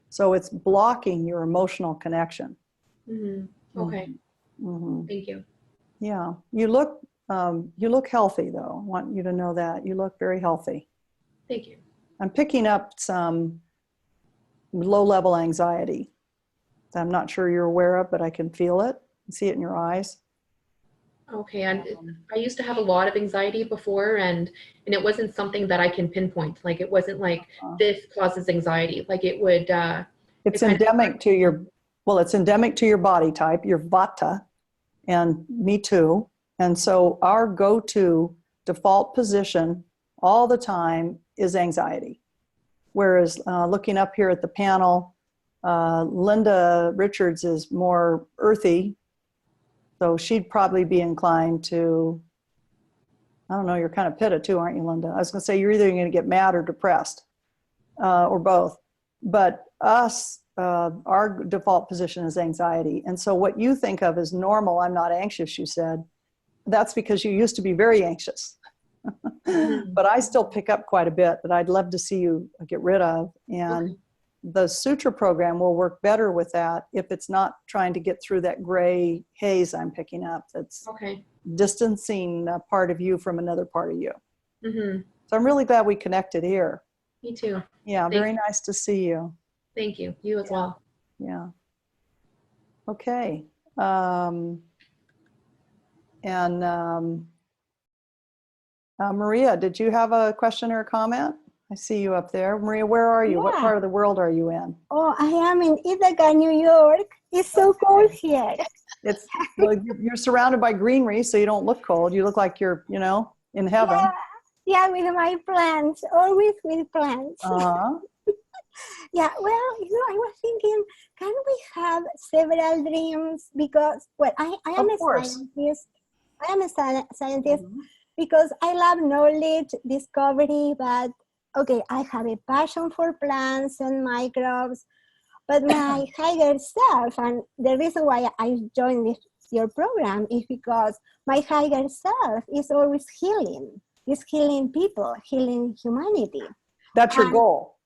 So it's blocking your emotional connection. Mm-hmm. Okay. Mm-hmm. Thank you. Yeah, you look healthy though. I want you to know that you look very healthy. Thank you. I'm picking up some low-level anxiety that I'm not sure you're aware of, but I can feel it. I see it in your eyes. Okay, and I used to have a lot of anxiety before, and it wasn't something that I can pinpoint. Like, it wasn't like this causes anxiety. Like, it would. It's endemic to your. Well, it's endemic to your body type, your Vata, and me too. And so our go-to default position all the time is anxiety. Whereas looking up here at the panel, Linda Richards is more earthy. So she'd probably be inclined to, I don't know, you're kind of pitta too, aren't you, Linda? I was going to say you're either going to get mad or depressed, or both. But us, our default position is anxiety. And so what you think of as normal, I'm not anxious, you said, that's because you used to be very anxious. But I still pick up quite a bit that I'd love to see you get rid of. And the sutra program will work better with that if it's not trying to get through that gray haze I'm picking up that's distancing a part of you from another part of you. So I'm really glad we connected here. Me too. Yeah, very nice to see you. Thank you. You as well. Yeah. Okay. Maria, did you have a question or a comment? I see you up there. Maria, where are you? What Yeah. part of the world are you in? Oh, I am in Ithaca, New York. It's so cold here. It's well, you're surrounded by greenery, so you don't look cold. You look like you're, in heaven. Yeah, yeah, with my plants, always with plants. Uh-huh. Yeah, well, I was thinking, can we have several dreams? Because, well, I am Of a course. scientist. I am a scientist Mhm. because I love knowledge, discovery, but okay, I have a passion for plants and microbes, but my higher self, and the reason why I joined your program is because my higher self is always healing. It's healing people, healing humanity. That's your And- goal.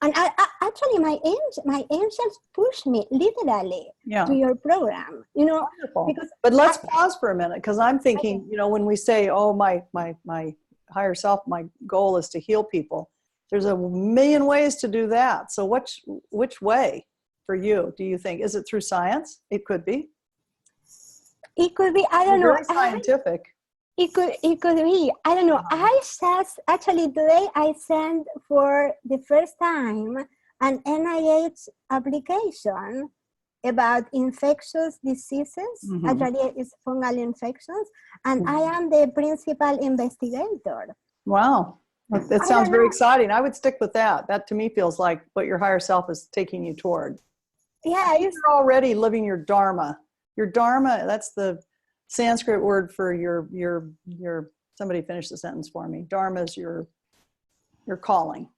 And actually, my angels push me literally Yeah. to your program. Wonderful. Because But let's pause for a minute, because I'm thinking, when we say, oh, my higher self, my goal is to heal people, there's a million ways to do that. So which way for you do you think? Is it through science? It could be. it could be, I don't You're know. very scientific. It could be. I don't know. I just actually today I sent for the first time an NIH application about infectious diseases. Mhm. Actually, it's fungal infections, and I am the principal investigator. Wow. That I sounds don't very know. exciting. I would stick with that. That to me feels like what your higher self is taking you toward. Yeah, it's, You're already living your dharma. Your dharma, that's the Sanskrit word for your somebody finish the sentence for me. Dharma is your calling.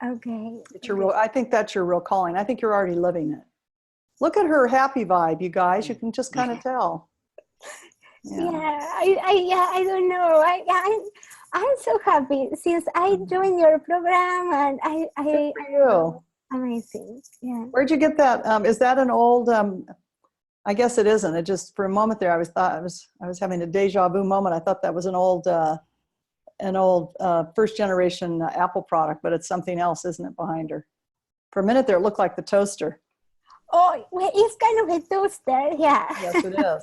okay. It's your real, I think that's your real calling. I think you're already living it. Look at her happy vibe, you guys. You can just kind of tell. Yeah, I don't know. I'm so happy since I joined your program, and Good for you. amazing. Yeah. Where'd you get that? Is that an old? I guess it isn't. It just for a moment there, I was having a deja vu moment. I thought that was an old first generation Apple product, but it's something else, isn't it? Behind her. For a minute there, it looked like the toaster. Oh, well, it's kind of a toaster. Yeah. Yes, it is.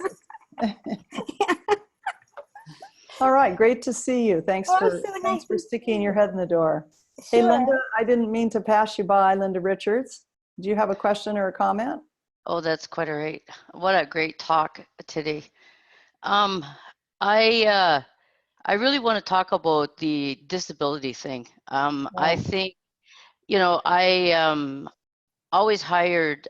All right, great to see you. Thanks Oh, for so nice to sticking see your you. head in the door. Hey, Sure. Linda, I didn't mean to pass you by, Linda Richards. Do you have a question or a comment? Oh, that's quite all right. What a great talk today. I really want to talk about the disability thing. I think, I always hired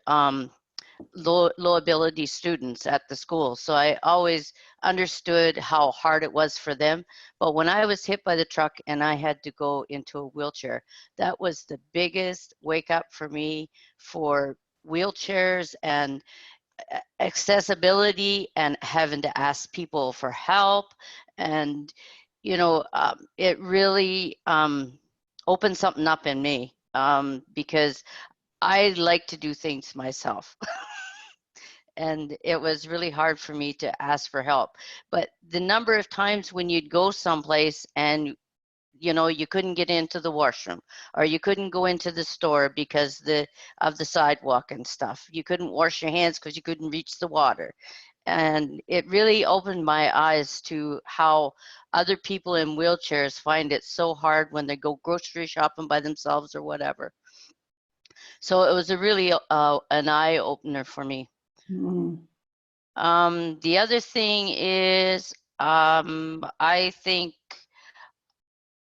low ability students at the school, so I always understood how hard it was for them. But when I was hit by the truck and I had to go into a wheelchair, that was the biggest wake up for me for wheelchairs and accessibility and having to ask people for help. And it really opened something up in me, because I like to do things myself. And it was really hard for me to ask for help. But the number of times when you'd go someplace and you couldn't get into the washroom, or you couldn't go into the store because of the sidewalk and stuff. You couldn't wash your hands because you couldn't reach the water. And it really opened my eyes to how other people in wheelchairs find it so hard when they go grocery shopping by themselves or whatever. So it was a really an eye opener for me. Mm-hmm. The other thing is, I think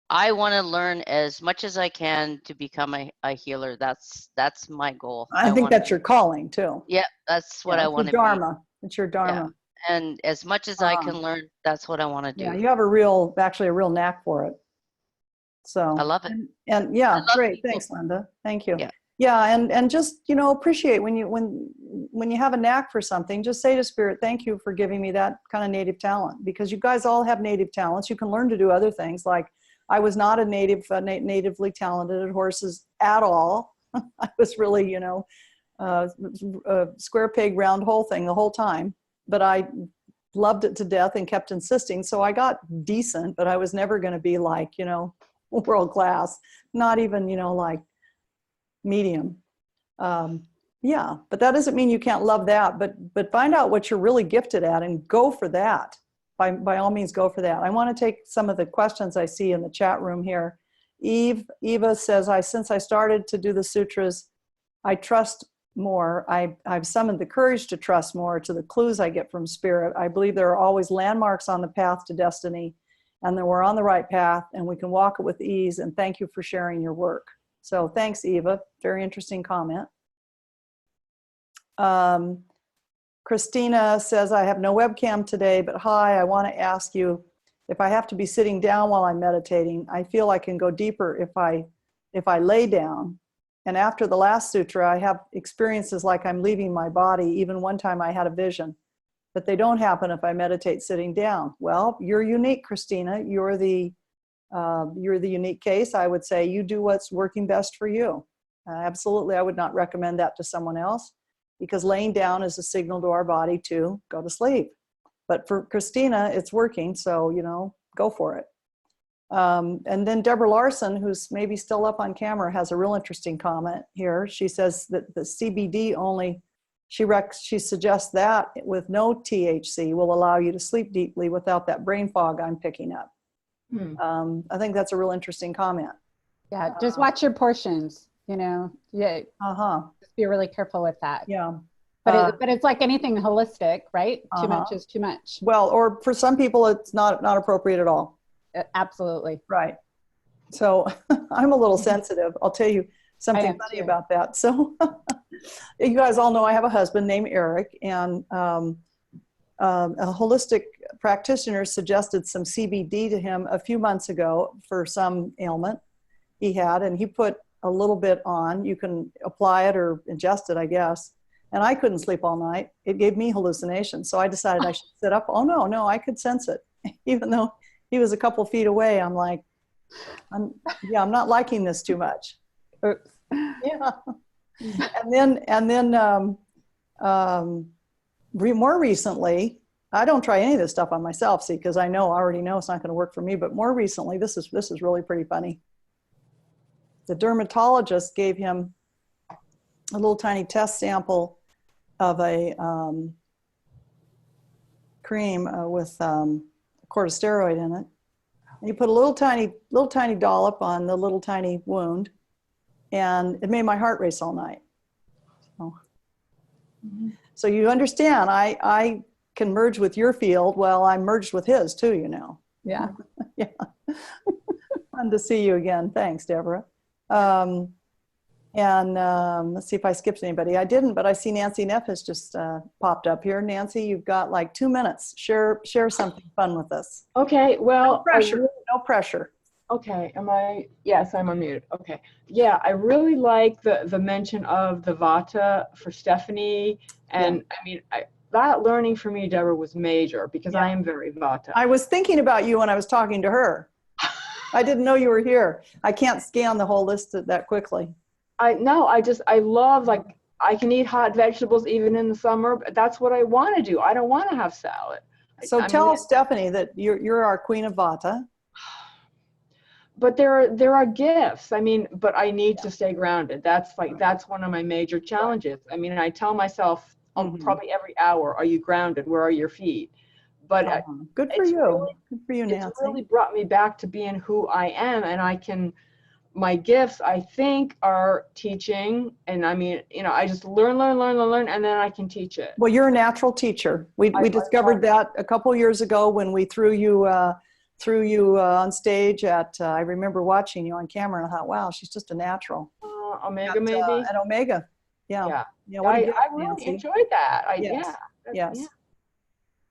I want to learn as much as I can to become a healer. That's my goal. I think that's your calling too. Yeah, that's what I want to be. Dharma. It's your dharma. Yeah. And as much as I can learn, that's what I want to do. Yeah, you have actually a real knack for it. So I love it. And yeah, great. people. Thanks, Linda. Thank you. Yeah. Yeah, and just appreciate when you have a knack for something, just say to Spirit, thank you for giving me that kind of native talent, because you guys all have native talents. You can learn to do other things. Like I was not a natively talented at horses at all. I was really, a square peg round hole thing the whole time, but I loved it to death and kept insisting. So I got decent, but I was never going to be like, world class, not even, like medium. Yeah, but that doesn't mean you can't love that, but find out what you're really gifted at and go for that. By all means, go for that. I want to take some of the questions I see in the chat room here. Eva says, since I started to do the sutras, I trust more. I've summoned the courage to trust more to the clues I get from spirit. I believe there are always landmarks on the path to destiny, and that we're on the right path and we can walk it with ease. And thank you for sharing your work. So thanks, Eva. Very interesting comment. Christina says, I have no webcam today, but hi, I want to ask you, if I have to be sitting down while I'm meditating, I feel I can go deeper if I lay down. And after the last sutra, I have experiences like I'm leaving my body. Even one time I had a vision, but they don't happen if I meditate sitting down. Well, you're unique, Christina. You're the unique case. I would say you do what's working best for you. Absolutely, I would not recommend that to someone else, because laying down is a signal to our body to go to sleep. But for Christina, it's working, so, you know, go for it. And then Deborah Larson, who's maybe still up on camera, has a real interesting comment here. She says that the CBD only, she suggests that with no THC will allow you to sleep deeply without that brain fog I'm picking up. I think that's a real interesting comment. Yeah, just watch your portions, you know. Yeah. Just be really careful with that. Yeah. But it's like anything holistic, right? Too much is too much. Well, or for some people, it's not appropriate at all. Absolutely. Right. So I'm a little sensitive. I'll tell you something funny about that. So you guys all know I have a husband named Eric, and a holistic practitioner suggested some CBD to him a few months ago for some ailment he had, and he put a little bit on. You can apply it or ingest it, I guess. And I couldn't sleep all night. It gave me hallucinations. So I decided I should sit up. Oh, no, I could sense it. Even though he was a couple feet away, I'm like, I'm not liking this too much. Yeah. And then more recently, I don't try any of this stuff on myself, see, because I already know it's not going to work for me. But more recently, this is really pretty funny. The dermatologist gave him a little tiny test sample of a cream with corticosteroid in it. And he put a little tiny dollop on the little tiny wound, and it made my heart race all night. So you understand, I can merge with your field. Well, I'm merged with his too, you know. Yeah. Yeah. Fun to see you again. Thanks, Deborah. Let's see if I skipped anybody. I didn't, but I see Nancy Neff has just popped up here. Nancy, you've got like 2 minutes. Share something fun with us. Okay, well. No pressure. No pressure. Okay, yes, I'm unmuted. Okay. Yeah, I really like the mention of the Vata for Stephanie. And I mean, that learning for me, Deborah, was major because I am very Vata. I was thinking about you when I was talking to her. I didn't know you were here. I can't scan the whole list that quickly. I love, like, I can eat hot vegetables even in the summer, but that's what I want to do. I don't want to have salad. So tell Stephanie that you're our queen of Vata. But there are gifts. I mean, but I need to stay grounded. That's one of my major challenges. I mean, I tell myself probably every hour, are you grounded? Where are your feet? But good for you. Good for you, Nancy. It's really brought me back to being who I am, and my gifts, I think, are teaching. And I mean, you know, I just learn, and then I can teach it. Well, you're a natural teacher. We discovered that a couple years ago when we threw you on stage at, I remember watching you on camera, and I thought, wow, she's just a natural. Omega, maybe? At Omega. Yeah. I really enjoyed that. Yes.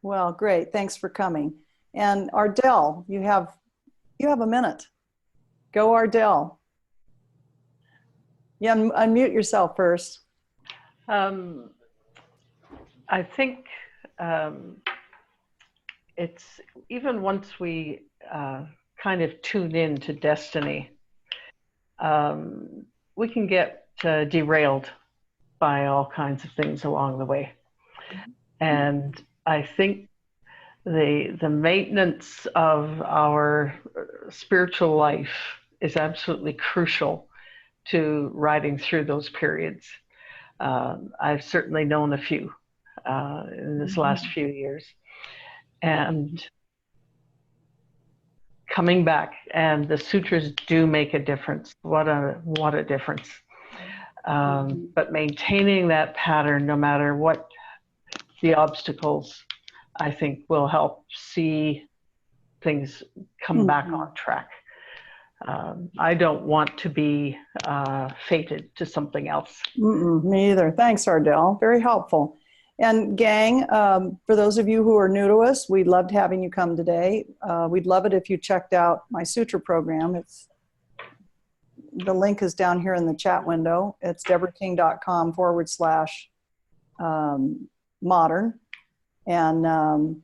Well, great. Thanks for coming. And Ardell, you have a minute. Go, Ardell. Yeah, unmute yourself first. I think it's even once we kind of tune in to destiny, we can get derailed by all kinds of things along the way. And I think the maintenance of our spiritual life is absolutely crucial to riding through those periods. I've certainly known a few in this last few years. And coming back, and the sutras do make a difference. What a difference. But maintaining that pattern, no matter what the obstacles, I think will help see things come back on track. I don't want to be fated to something else. Me either. Thanks, Ardell. Very helpful. And gang, for those of you who are new to us, we loved having you come today. We'd love it if you checked out my sutra program. The link is down here in the chat window. It's deborahking.com/modern. And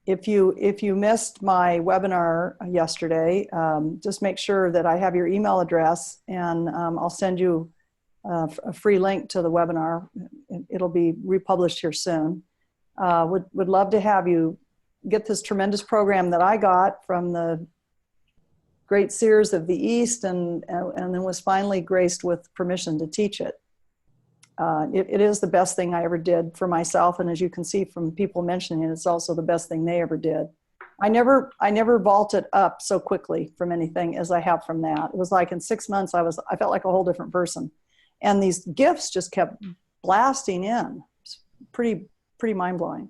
if you missed my webinar yesterday, just make sure that I have your email address, and I'll send you a free link to the webinar. It'll be republished here soon. Would love to have you get this tremendous program that I got from the great seers of the East, and then was finally graced with permission to teach it. It is the best thing I ever did for myself, and as you can see from people mentioning it, it's also the best thing they ever did. I never vaulted up so quickly from anything as I have from that. It was like in 6 months I felt like a whole different person, and these gifts just kept blasting in. It's pretty mind-blowing.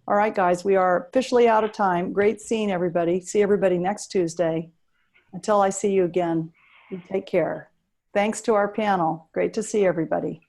All right, guys, we are officially out of time. Great seeing everybody. See everybody next Tuesday. Until I see you again, you take care. Thanks to our panel. Great to see everybody.